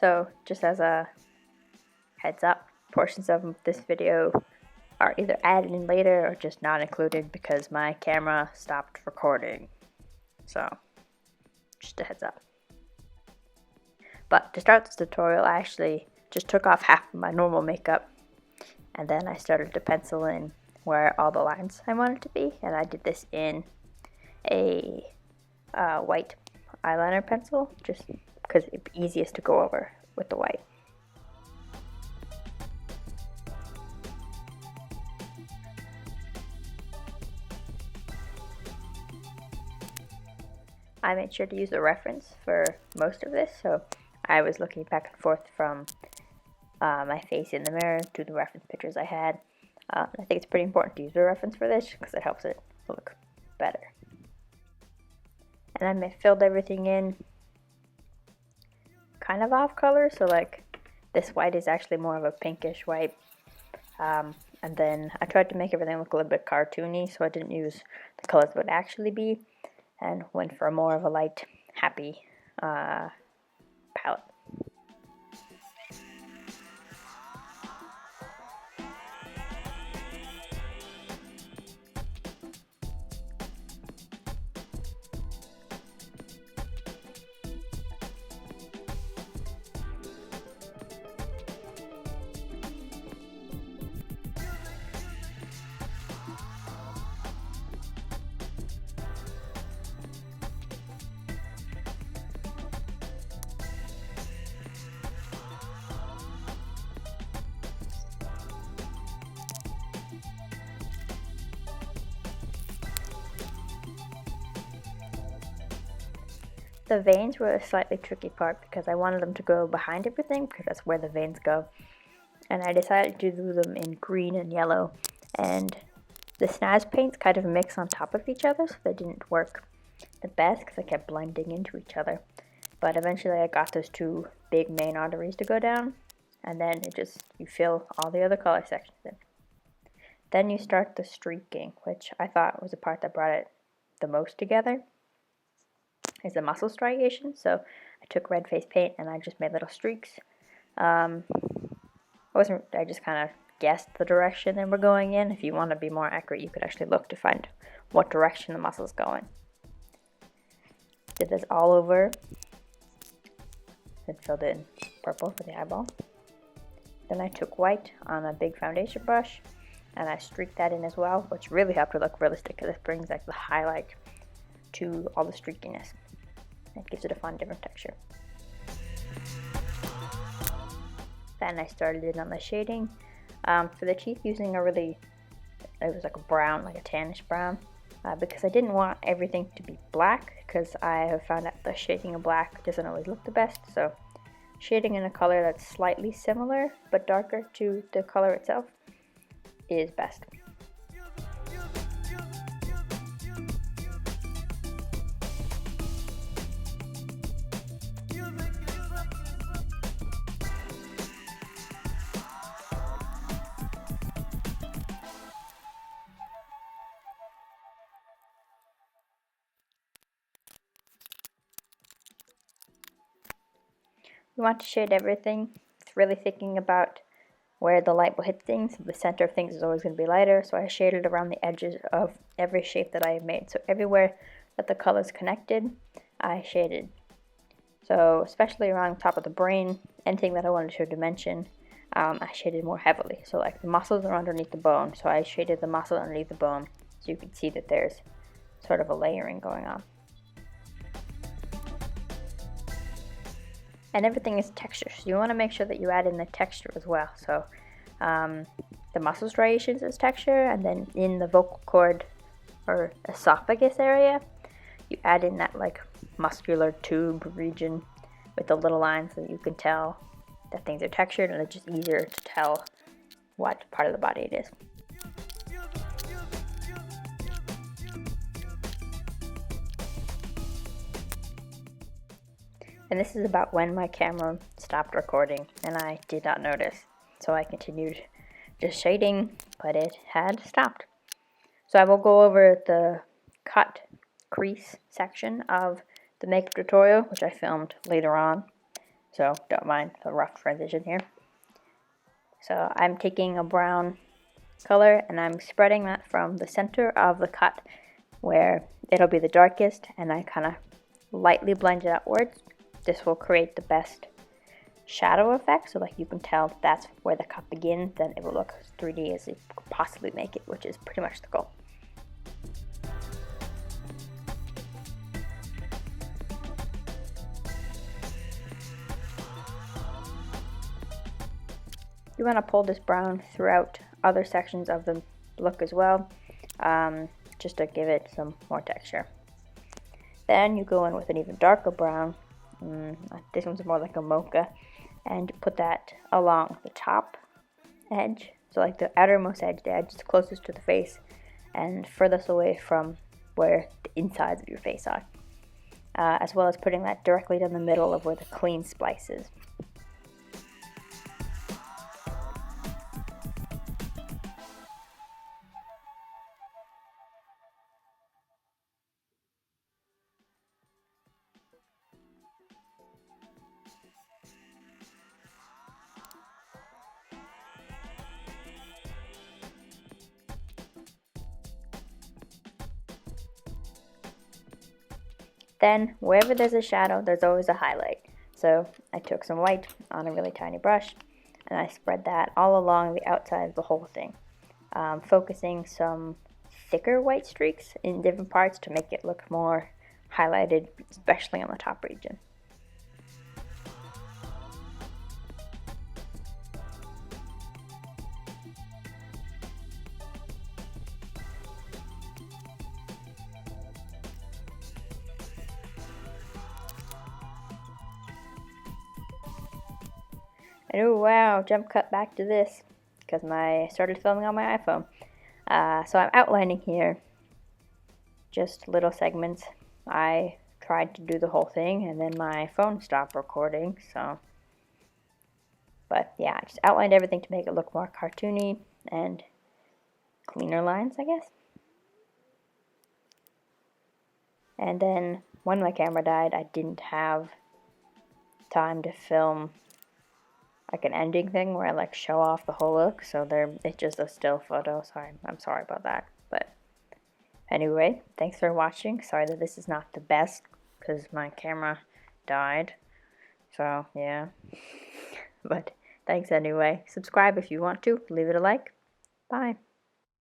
So just as a heads up, portions of this video are either added in later or just not included because my camera stopped recording. So just a heads up. But to start this tutorial, I actually just took off half of my normal makeup and then I started to pencil in where all the lines I wanted to be, and I did this in a white eyeliner pencil just because it's easiest to go over with the white. I made sure to use a reference for most of this, so I was looking back and forth from my face in the mirror to the reference pictures I had. I think it's pretty important to use a reference for this because it helps it look better. And I filled everything in kind of off color, so like this white is actually more of a pinkish white. And then I tried to make everything look a little bit cartoony, so I didn't use the colors it would actually be, and went for more of a light, happy palette. The veins were a slightly tricky part because I wanted them to go behind everything because that's where the veins go. And I decided to do them in green and yellow. And the snaz paints kind of mix on top of each other, so they didn't work the best because they kept blending into each other. But eventually I got those two big main arteries to go down. And then you fill all the other color sections in. Then you start the streaking, which I thought was the part that brought it the most together. Is the muscle striation. So I took red face paint and I just made little streaks. I just kind of guessed the direction they were going in. If you want to be more accurate, you could actually look to find what direction the muscle's going. Did this all over. Then filled in purple for the eyeball. Then I took white on a big foundation brush and I streaked that in as well, which really helped it look realistic because it brings like the highlight to all the streakiness. It gives it a fun, different texture. Then I started in on the shading. For the teeth, using it was like a brown, like a tannish brown, because I didn't want everything to be black, because I have found out the shading of black doesn't always look the best, so shading in a color that's slightly similar, but darker to the color itself is best. You want to shade everything. It's really thinking about where the light will hit things. The center of things is always going to be lighter, so I shaded around the edges of every shape that I have made. So everywhere that the colors connected, I shaded. So especially around the top of the brain, anything that I wanted to dimension, I shaded more heavily. So like the muscles are underneath the bone, so I shaded the muscle underneath the bone so you can see that there's sort of a layering going on. And everything is texture, so you want to make sure that you add in the texture as well. So the muscle striations is texture, and then in the vocal cord or esophagus area, you add in that like muscular tube region with the little lines so that you can tell that things are textured, and it's just easier to tell what part of the body it is. And this is about when my camera stopped recording and I did not notice. So I continued just shading, but it had stopped. So I will go over the cut crease section of the makeup tutorial, which I filmed later on. so don't mind the rough transition here. So I'm taking a brown color and I'm spreading that from the center of the cut where it'll be the darkest, and I kind of lightly blend it outwards. This will create the best shadow effect, so like you can tell that's where the cut begins, then it will look as 3D as you could possibly make it, which is pretty much the goal. You want to pull this brown throughout other sections of the look as well, just to give it some more texture. Then you go in with an even darker brown. This one's more like a mocha, and put that along the top edge, so like the outermost edge, the edge is closest to the face and furthest away from where the insides of your face are, as well as putting that directly down the middle of where the clean splice is. Then, wherever there's a shadow, there's always a highlight. So I took some white on a really tiny brush, and I spread that all along the outside of the whole thing, focusing some thicker white streaks in different parts to make it look more highlighted, especially on the top region. And oh wow, jump cut back to this, because I started filming on my iPhone. So I'm outlining here just little segments. I tried to do the whole thing and then my phone stopped recording, so. But yeah, I just outlined everything to make it look more cartoony and cleaner lines, I guess. And then when my camera died, I didn't have time to film like an ending thing where I like show off the whole look, so it's just a still photo, so I'm sorry about that. But anyway, thanks for watching. Sorry that this is not the best because my camera died, so yeah. But thanks anyway. Subscribe if you want to. Leave it a like. Bye.